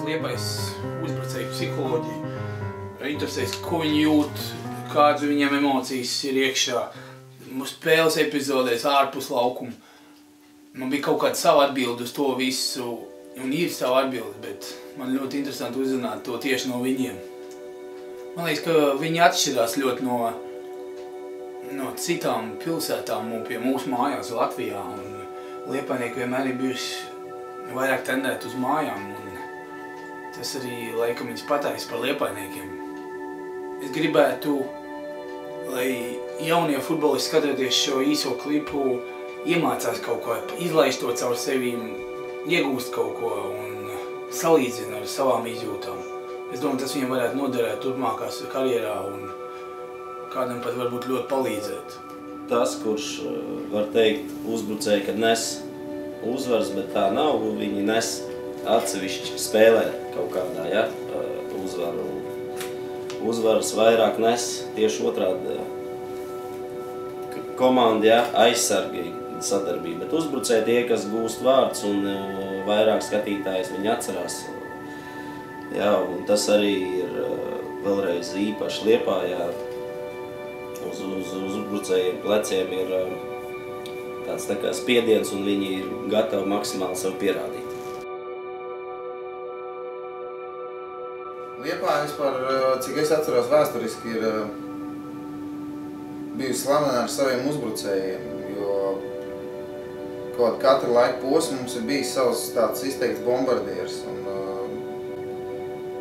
Liepājas uzbrucēju psiholoģiju. Interesēs, ko viņi jūt, kādas viņiem emocijas ir iekšā. Spēles epizodēs ārpus laukuma. Man bija kaut kāda sava atbilde uz to visu, un ir sava atbilde, bet man ļoti interesanti uzzināt to tieši no viņiem. Man liekas, ka viņi atšķirās ļoti no citām pilsētām un pie mūsu mājās Latvijā. Liepājnieki vienmēr ir bijuši vairāk tendēt uz mājām, un tas arī laikam viņas pateiks par liepājniekiem. Es gribētu, lai jaunie futbolisti skatoties šo īso klipu iemācās kaut ko, izlaiž to caur sevīm, iegūst kaut ko un salīdzina ar savām izjūtām. Es domāju, tas viņiem varētu noderēt turpmākās karjerā un kādam pat varbūt ļoti palīdzēt. Tas, kurš var teikt uzbrucēji, kad nes uzvaras, bet tā nav, viņi nes atsevišķi spēlē kaut kādā, ja, uzvaru. Uzvaras vairāk nes tieši otrādi komandi, ja, aizsargi sadarbība, bet uzbrucēji tie, kas gūst vārds un vairāk skatītājs viņi atcerās. Jā, un tas arī ir vēlreiz īpaši Liepājā. Uz uzbrucējiem pleciem ir tāds tā kā spiediens un viņi ir gatavi maksimāli sev pierādīt. Liepāja vispār, cik es atceros vēsturiski, ir bijusi slavena ar saviem uzbrucējiem, jo kaut katru laiku posmu mums ir bijis savs tāds izteikts bombardieris.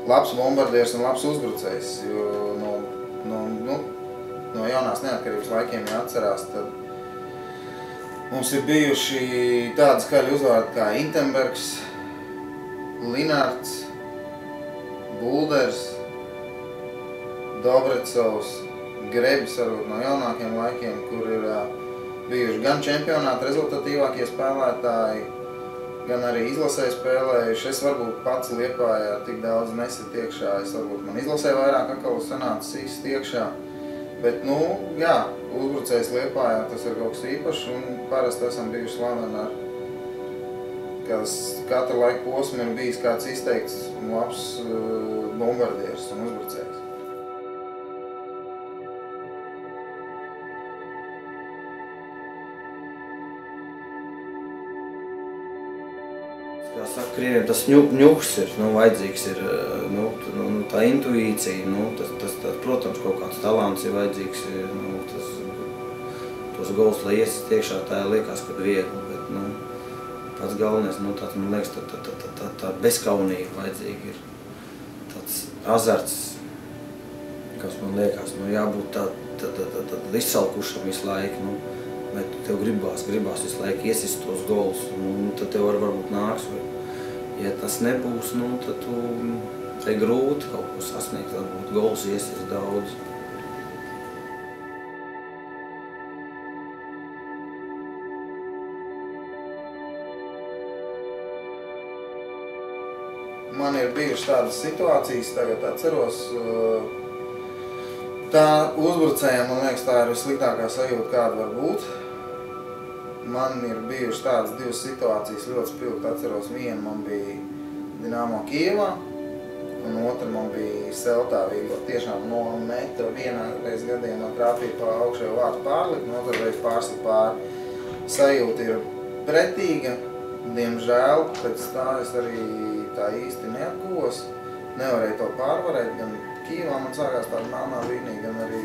Labs bombardieris un labs uzbrucējs, jo no jaunās neatkarības laikiem, ja atcerās, tad mums ir bijuši tādi skaļi uzvārdi kā Intenbergs, Linārds, Bulders, Dobretsovs, Grebis varbūt no jaunākiem laikiem, kur ir bijuši gan čempionāta rezultatīvākie spēlētāji, gan arī izlasē spēlējuši. Es varbūt pats Liepājā tik daudz nesit iekšā, man izlasē vairāk atkal sanācis īsti iekšā. Bet, jā, uzbrucējs Liepājā tas ir kaut kas īpašs un parasti esam bijuši slaveni ar katru laiku posmu ir bijis kāds izteikts un labs bombardieris un uzbrucējs. Kā saka, krieviem tas ņuhs ir, vajadzīgs ir, tā intuīcija, tas, protams, kaut kāds talants ir vajadzīgs, tos gols, lai iesist iekšā, tā liekas, kad viegli, bet, pats galvenais, tāds, man liekas, tā bezkaunība vajadzīga ir, tāds azarts, kas man liekas, jābūt tā izsalkušam visu laiku, bet tev gribās visu laiku iesist tos gols, tad tev varbūt nāks, vai, ja tas nebūs, tad te ir grūti kaut ko sasniegt, varbūt gols iesist daudz. Man ir bijušas tādas situācijas, tagad atceros, tā uzbrucējiem, man liekas, tā ir vissliktākā sajūta, kāda var būt. Man ir bijušas tādas divas situācijas ļoti spilgti, atceros, viena man bija Dinamo Kijevā, un otra man bija Seltā Vīgo. Tiešām no metra vienā reiz gadījumā trāpīja pa augšējo vārtu pārlikt, un otra reiz pārslit pāri. Sajūta ir pretīga, diemžēl, pēc tā es arī tā īsti neatguvos, nevarēju to pārvarēt, gan Kijevā man sākās tāda melnā līnija, gan arī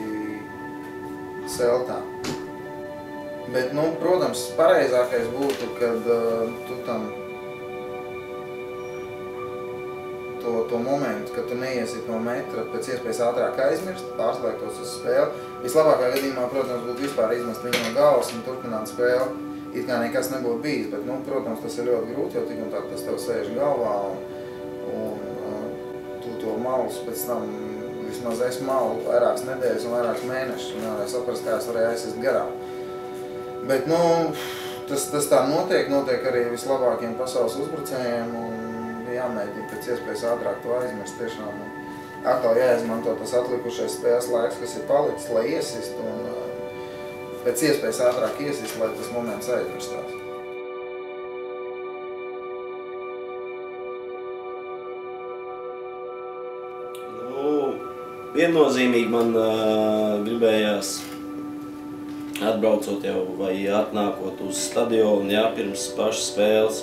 Seltā. Bet, protams, pareizākais būtu, kad tu tam to momentu, kad tu neiesit no metra, pēc iespējas ātrāk aizmirst, pārslēgtos uz spēli. Vislabākā gadījumā, protams, būtu vispār izmest viņu no galvas un turpināt spēli. It kā nekas nebūtu bijis, bet, protams, tas ir ļoti grūti, jo tik un tā tas tev sēž galvā un tu to malus pēc tam vismaz es malu vairākas nedēļas un vairākas mēnešus un nevarēju saprast, kā es varēju aizsist garām. Bet, tas tā notiek arī vislabākiem pasaules uzbrucējiem un jāmēģina pēc iespējas ātrāk to aizmirst tiešām. Atkal jāizmanto tas atlikušais spēles laiks, kas ir palicis, lai iesist un pēc iespējas ātrāk iesist, lai tas moments aizmirstās. Viennozīmīgi man gribējās atbraucot jau vai atnākot uz stadionu, jā, pirms pašas spēles.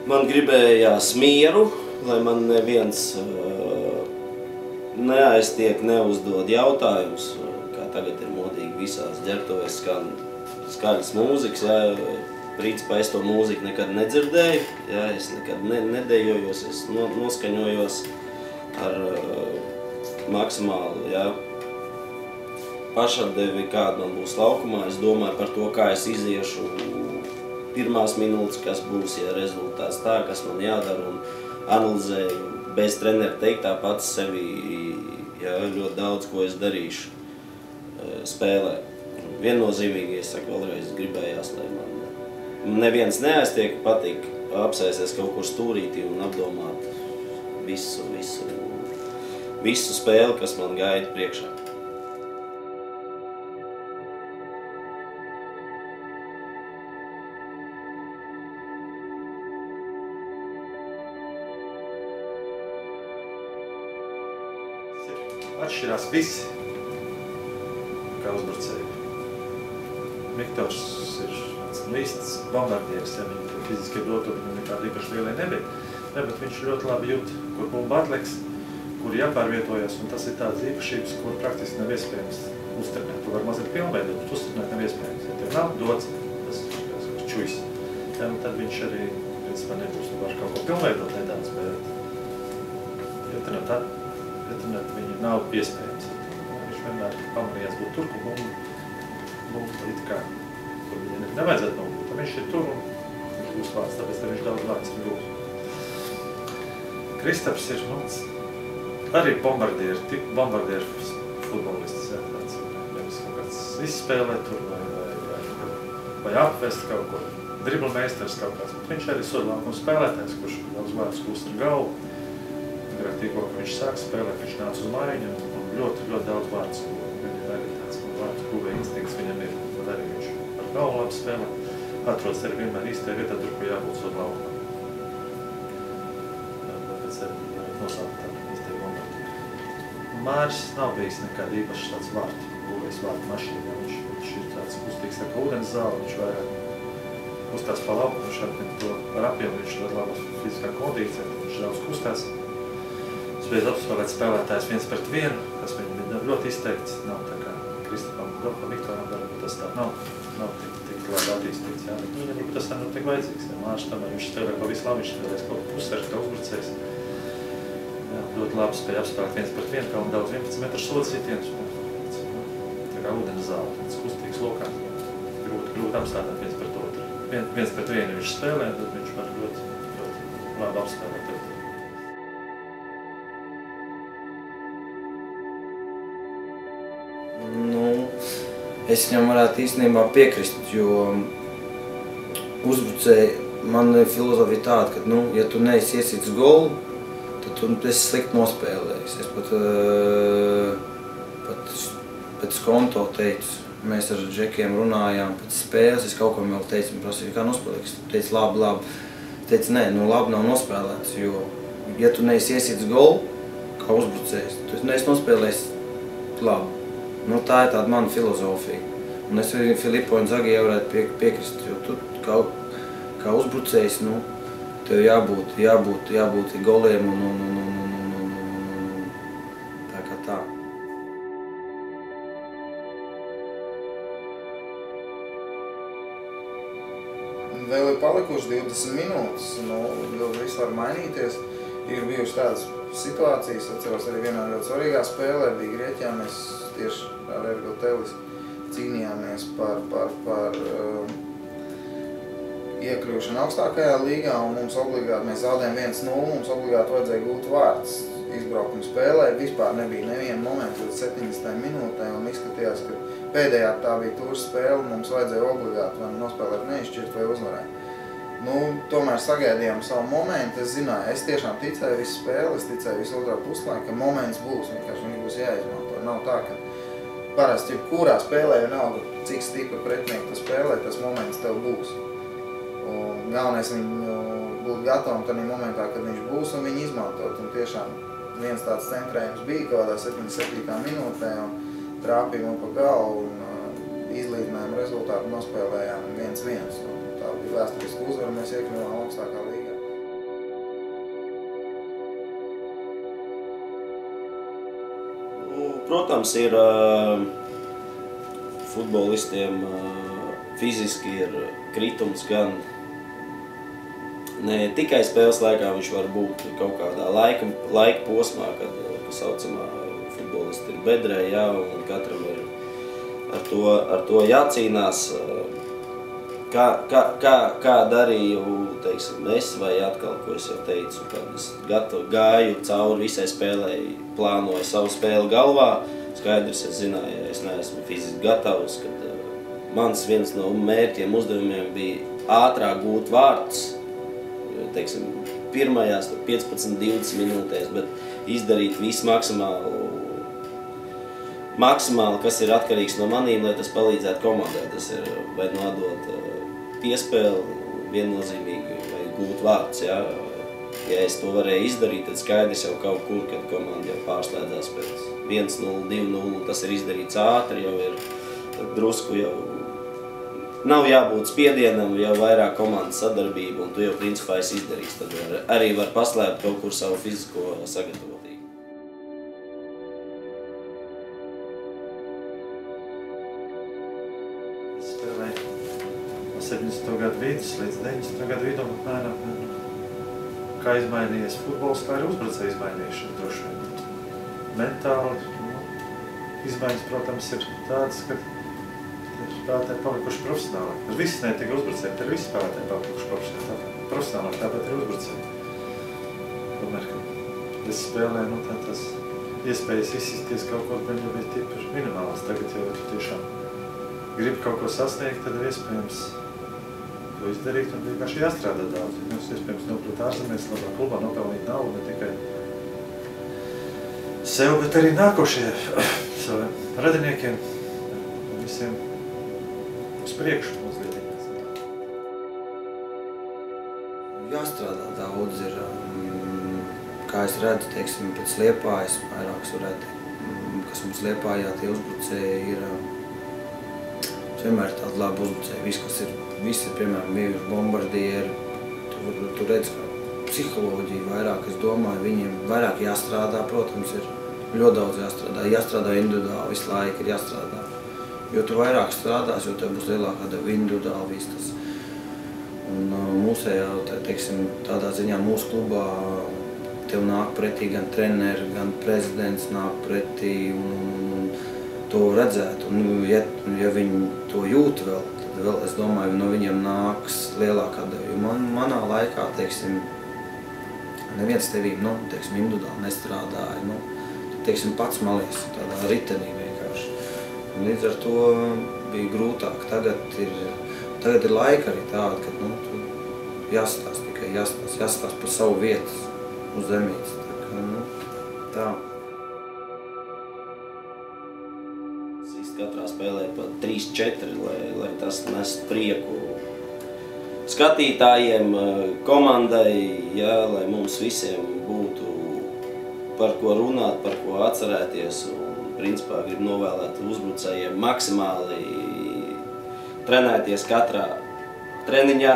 Man gribējās mieru, lai man neviens neaiztiek, neuzdod jautājumus, kā tagad ir modīgi visās ģerbtuvēs skan skaļas mūzikas, jā. Principā es to mūziku nekad nedzirdēju, jā, es nekad nedejojos, es noskaņojos ar maksimālu, jā, pašatdevi, kāda man būs laukumā. Es domāju par to, kā es iziešu pirmās minūtes, kas būs, ja rezultāts tā, kas man jādara, un analizēju bez trenera teiktā pats sevi, ja ļoti daudz, ko es darīšu spēlē. Viennozīmīgi, es saku vēlreiz, gribējās, lai man neviens neaiztiek, patīk apsēsties kaut kur stūrītī un apdomāt visu spēli, kas man gaida priekšā. Atšķirās visi, kā uzbrucēji. Viktors ir īsts bombardieris, ja viņi fiziski dotu, viņam nekāda īpaši lielie nebija. Bet viņš ļoti labi jūt, kur bumba atliks, kur jāpārvietojas, un tas ir tādas īpašības, kur praktiski nav iespējams uztrenēt. Tu var mazliet pilnveidot, bet uztrenēt nav iespējams. Ja tev nav dots, tas ir čujs. Ja, tad viņš arī, principā, nebūs. Tu var kaut ko pilnveidot nedaudz, bet ietenēt viņu nav iespējams. Viņš vienmēr pamanījās būt tur, kur bumba it kā, kur viņa nevajadzētu būt. Tad viņš ir tur un viņš būs vārds, tāpēc viņš daudz vārds ir būs. Kristaps ir, arī bombardieru futbolists, jā, tāds, nevis kaut kāds izspēlēt tur vai apvest kaut ko, driblmeistars kaut kāds, bet viņš arī sodlaukums spēlētājs, kurš daudz vārdus kūst ar galvu. Agrāk tikko, ka viņš sāk spēlēt, viņš nāca uz maiņu un ļoti daudz vārdus. Viņam arī tāds vārdu klubē instinkts viņam ir, un arī viņš ar galvu labi spēlē. Atrodas arī vienmēr īstajā vietā, tur, kur jābūt sodlaukumā. Tāpēc arī nosaukt tādu īstajā bombardieru. Māris nav bijis nekāda īpaši tāds vārtu, būvējis vārtu mašīna. Viņš ir tāds kustīgs tā kā ūdens zāle, viņš vairāk kustās pa lauku, viņš ar to ar apjomu, viņš ir laba fiziskā kondīcija, viņš daudz kustās. Spēc apspēlēt spēlētājs 1-1, kas viņam ir ļoti izteikts, nav tā kā Kristapam Dokam, Viktoram, varbūt tas tā nav tik labi attīstīts, jā, bet viņam tas nav tik vajadzīgs, jā, Mārš tomēr viņš spēlē pa visu labi, viņš spēlēs kaut pusvērš, kā uzbrucējs. Jā, ļoti labi spēja apspēlēt 1-1, kā un daudz 11 metru sodas sitienus, tā kā ūdens zāle, tāds kustīgs lokā, grūti apstādāt 1-2. 1-1 viņš spēlē, tad viņš var ļoti labi apspēlēt. Es viņam varētu īstenībā piekrist, jo uzbrucēji, man filozofija tāda, ka, ja tu neesi iesīts golu, tad tu esi slikti nospēlējis. Es pat pēc konto teicu, mēs ar džekiem runājām pēc spēles, es kaut ko vēl teicu, man prasīju, kā nospēlēks. Teicu, labi. Teicu, nē, labi nav nospēlēts, jo, ja tu neesi iesīts golu, kā uzbrucējs, tu neesi nospēlējis labi. Tā ir tāda mana filozofija. Un es arī Filipo un Zagijai varētu piekrist, jo tu kā uzbrucējs, tev jābūt goliem un tā kā tā. Vēl ir palikuši 20 minūtes, vēl viss var mainīties. Ir bijuši tādas situācijas, atceros arī vienā ļoti svarīgā spēlē, bija Grieķijā, mēs tieši ar Ergo Telis cīnījāmies par iekļūšanu augstākajā līgā, un mēs zaudējām 1-0, mums obligāti vajadzēja gūt vārds izbraukuma spēlē. Vispār nebija neviena momenta līdz 70. minūtē, un izskatījās, ka pēdējā tā bija tūrs spēle, mums vajadzēja obligāti vai nospēlēt neizšķirt vai uzvarēt. Tomēr sagaidījām savu momentu, es zināju, es tiešām ticēju visu spēli, es ticēju visu otrā puslaiku, ka moments būs, vienkārši viņš būs jāizmanto. Nav tā, ka parasti jebkurā spēlē vienalga, cik stipri pretinieki tu spēlē, tas moments tev būs. Un galvenais viņu būt gatavam tādā momentā, kad viņš būs un viņu izmantot. Un tiešām viens tāds centrējums bija kaut kādā 77. minūtē un trāpīja man pa galvu un izlīdinājumu rezultātu nospēlējām 1-1. Tā bija vēsturiska uzvara, mēs iekļuvām augstākā līgā. Protams, ir futbolistiem fiziski ir kritums gan ne tikai spēles laikā, viņš var būt kaut kādā laika posmā, kad saucamā futbolisti ir bedrē, jā, un katram ir ar to jācīnās. Kā darīju, teiksim, es vai atkal, ko es jau teicu, kad es gāju cauri visai spēlēji, plānoju savu spēli galvā. Skaidrs, es zināju, ja es neesmu fiziski gatavs, kad mans viens no mērķiem, uzdevumiem bija ātrāk gūt vārtus, teiksim, pirmajās 15-20 minūtēs, bet izdarīt visu maksimāli, kas ir atkarīgs no manīm, lai tas palīdzētu komandai. Tas ir vai nodot piespēli viennozīmīgi vai gūt vārtus. Ja? Ja es to varēju izdarīt, tad skaidrs jau kaut kur, kad komanda jau pārslēdzās pēc 1-0, 2-0, tas ir izdarīts ātri, jau ir drusku jau nav jābūt spiedienam, jau vairāk komandas sadarbība, un tu jau principā esi izdarījis. Tad arī var paslēpt kaut kur savu fizisko sagatavotību. Es spēlēju no 70. gadu vidus līdz 90. gadu vidum, apmēram, kā izmainījies futbols, kā ir uzbrucēji izmainījuši droši vien. Mentāli izmaiņas, protams, ir tādas, ka spēlētāji palikuši profesionāli. Ar visi ne tikai uzbrucēji, tad visi spēlētāji palikuši profesionāli, tāpat ir uzbrucēji. Tomēr, kad es spēlēju, tas iespējas izsisties kaut ko, gan jau bija tīpaši minimāls. Tagad jau tiešām gribu kaut ko sasniegt, tad ir iespējams to izdarīt un vienkārši jāstrādā daudz. Mums iespējams nokļūt ārzemēs, labā klubā, nopelnīt naudu, ne tikai sev, bet arī nākošie saviem radiniekiem un visiem uz priekšu mazliet. Jāstrādā daudz ir, kā es redzu, teiksim, pēc Liepājas, vairākas varētu, kas mums Liepājā tie uzbrucēji ir, vienmēr ir tādi labi uzbrucēji, visi ir, piemēram, bijuši bombardieri, tu redz, ka psiholoģija vairāk, es domāju, viņiem vairāk jāstrādā, protams, ir ļoti daudz jāstrādā individuāli, visu laiku ir jāstrādā. Jo tu vairāk strādās, jo tev būs lielākā deva individuāli viss tas. Un mūsējā, teiksim, tādā ziņā mūsu klubā tev nāk pretī gan treneri, gan prezidents nāk pretī un to redzēt. Un ja viņi to jūt vēl, tad vēl, es domāju, no viņiem nāks lielākā deva. Jo manā laikā, teiksim, neviens tevī, teiksim, individuāli nestrādāja. Teiksim, pats malies tādā ritenī vienkārši. Un līdz ar to bija grūtāk. Tagad ir laika arī tāda, ka tu jāstāst tikai jāstāst par savu vietu uz zemītes. Tā. Katrā spēlē pa 3-4, lai tas nes prieku skatītājiem, komandai, ja, lai mums visiem būtu par ko runāt, par ko atcerēties. Un, principā, gribu novēlēt uzbrucējiem maksimāli trenēties katrā treniņā,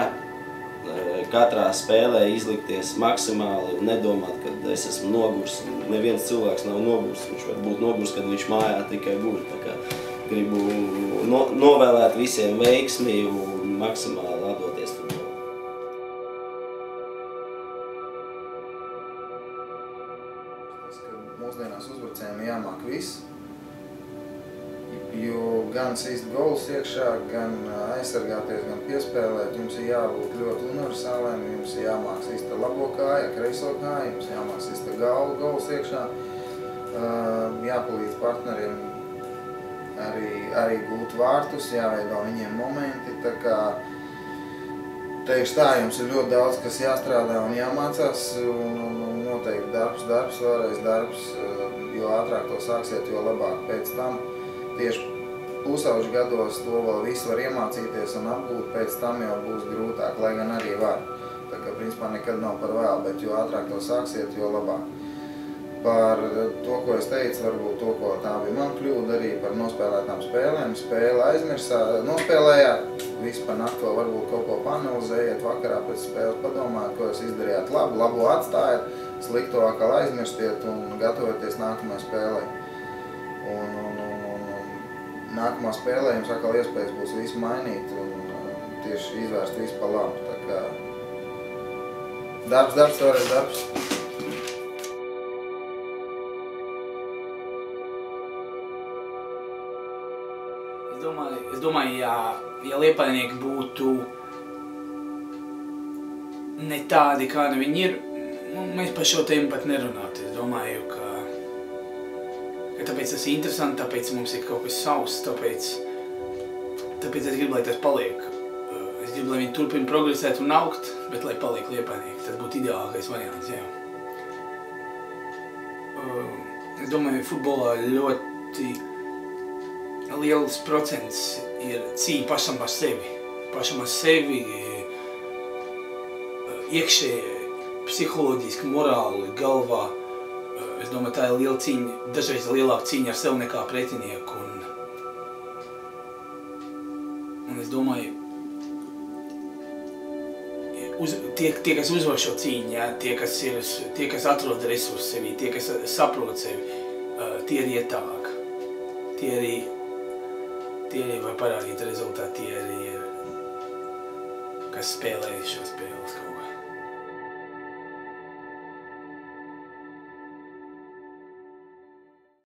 katrā spēlē izlikties maksimāli un nedomāt, ka es esmu nogurs. Neviens cilvēks nav nogurs, viņš var būt nogurs, kad viņš mājā tikai guļ. Tā kā gribu novēlēt visiem veiksmi un maksimāli atdoties futbolā. Mūsdienās uzbrucējiem jāmāk viss, jo gan sīst golus iekšā, gan aizsargāties, gan piespēlēt, jums ir jābūt ļoti universāliem, jums ir jāmāk sīst ar labo kāju, kreiso kāju, jums jāmāk sīst ar galvu golus iekšā, jāpalīdz partneriem arī gūt vārtus, jāveido viņiem momenti, tā kā teikšu tā, jums ir ļoti daudz, kas jāstrādā un jāmācās, un noteikti darbs, vēlreiz darbs, jo ātrāk to sāksiet, jo labāk pēc tam. Tieši pusauģu gados to vēl visu var iemācīties un apgūt, pēc tam jau būs grūtāk, lai gan arī var. Tā kā, principā, nekad nav par vēlu, bet jo ātrāk to sāksiet, jo labāk. Par to, ko es teicu, varbūt to, ko tā bija man kļūda arī par nospēlētām spēlēm. Spēle nospēlējāt, visu par nakti vēl varbūt kaut ko panalizējiet, vakarā pēc spēles padomājat, ko jūs izdarījāt labu, labo atstājat, slikto atkal aizmirstiet un gatavoties nākamajai spēlei. Un nākamā spēlē jums atkal iespējas būs visu mainīt un tieši izvērst visu pa labu. Tā kā darbs, vēlreiz darbs. Es domāju, ja Liepājnieki būtu ne tādi, kādi viņi ir, mēs par šo tēmu pat nerunātu. Es domāju, ka tāpēc tas ir interesanti, tāpēc mums ir kaut kas savs, tāpēc es gribu, lai tas paliek. Es gribu, lai viņi turpina progresēt un augt, bet lai paliek Liepājnieki. Tas būtu ideālākais variants, jā. Es domāju, futbolā ļoti liels procents ir cīņa pašam ar sevi. Pašam ar sevi, iekšēji, psiholoģiski, morāli, galvā. Es domāju, tā ir liela cīņa, dažreiz lielāka cīņa ar sevi nekā pretinieku. Un es domāju, tie, kas uzvar šo cīņu, jā, tie, kas atrod resursus sevī, tie, kas saprot sevi, tie ir iet tālāk. Tie arī var parādīt rezultāti, tie arī ir, kas spēlē šo spēles kaut